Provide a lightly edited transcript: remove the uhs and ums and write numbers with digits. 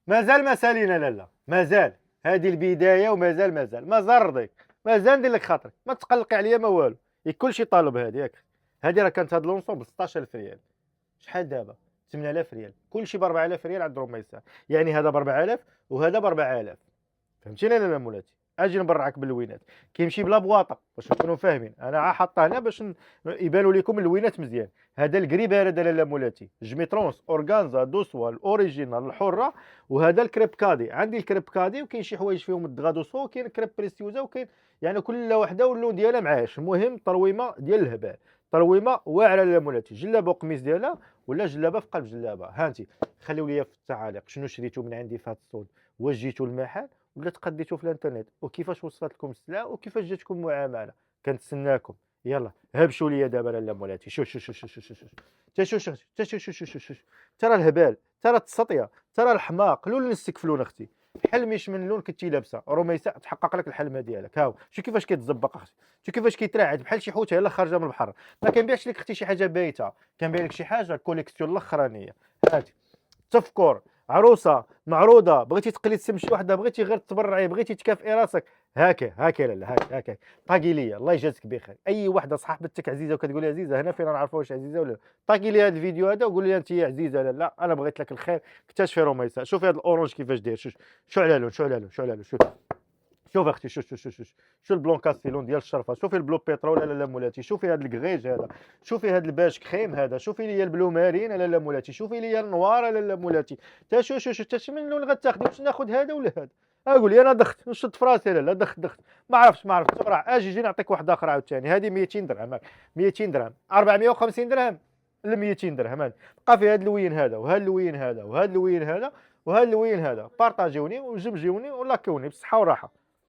مازال ما سالينا لالا، مازال هذه البدايه ومازال رضيك، مازال ندير لك خاطرك، ما تقلقي عليا ما والو. كلشي طالب هذه ياك. هذه راه كانت هاد لونسون ب 16000 ريال. شحال دابا؟ 8000 ريال. كلشي ب 4000 ريال عند روميسا. يعني هذا ب 4000 وهذا ب 4000. فهمتيني انا لا مولاتي؟ اجي نبرعك باللوينات. كيمشي بلا بواطه باش نكونوا فاهمين، انا عا حاطه هنا باش يبانوا لكم اللوينات مزيان. هذا الكري بارد لالا مولاتي، جميترونس، اورغانزا، دوسوا، الاوريجينال، الحره. وهذا الكريب كادي، عندي الكريب كادي وكاين شي حوايج فيهم الدغادوسو، وكاين الكريب بريسيوزا، وكاين يعني كل وحده واللون ديالها معاش. المهم ترويمه ديال الهبال، ترويمه واعره لالا مولاتي. جلابه وقميص ديالها ولا جلابه في قلب جلابه. هانتي خليو لي في التعاليق شنو شريتو من عندي في هذا الصول، واش جيتو المحل ولا تقديتو في الانترنت، وكيفاش وصلت لكم السلعه وكيفاش جاتكم المعامله. كنتسناكم. يلا هبشوا لي دابا لاله مولاتي. شوف شوف شوف شوف شوف شوف تا شوف شوف تا شوف شوف شوف شوف ترى الهبال، ترى التسطيه، ترى الحماق، لون نستكفلون اختي. حلميش من لون كنتي لابسه رميسه تحقق لك الحلمه ديالك. هاو شوف كيفاش كيتزبق اختي، شوف كيفاش كيتراعد بحال شي حوته يلاه خارجه من البحر. ما كنبيعش لك اختي شي حاجه بايته، كنبيع لك شي حاجه كوليكسيون الاخرانيه. هاتي تفكر، عروسه معروضه، بغيتي تقلي سم شي وحده، بغيتي غير تبرعي، بغيتي تكافئي راسك. هاكا لالا، هاكا طاقي ليا الله يجازيك بخير. اي وحده صاحبتك عزيزه وكتقول لي عزيزه، هنا فين نعرفوا واش عزيزه ولا لا. طاقي لي هذا الفيديو هذا وقول لي انت يا عزيزه. لا انا بغيت لك الخير. اكتشفي رميسه. شوفي هذا الاورانج كيفاش داير. شو على لون، شو على لون، شو على لون. شوف اختي، شوف البلون كاستيلون ديال الشرفه. شوفي البلو بيترول لالا مولاتي. شوفي هذا الكغيج هذا. شوفي هذا الباش كريم هذا. شوفي لي البلو مارين لالا مولاتي. شوفي لي النوار لالا مولاتي. تا شو من لون غتاخدي؟ واش ناخذ هذا ولا هذا؟ اقول لي انا دخت نشد في راسي. لا دخت ما عرفتش تبرع. اجي نعطيك واحد اخر عاوتاني. هذه 200 درهم. 200 درهم، 450 درهم ل 200 درهم. بقى في هذا اللوين هذا وهذا اللوين هذا وهذا اللوين هذا وهذا اللوين هذا. بارطاجيوني وجبجيوني ولاكوني بصحه وراحه.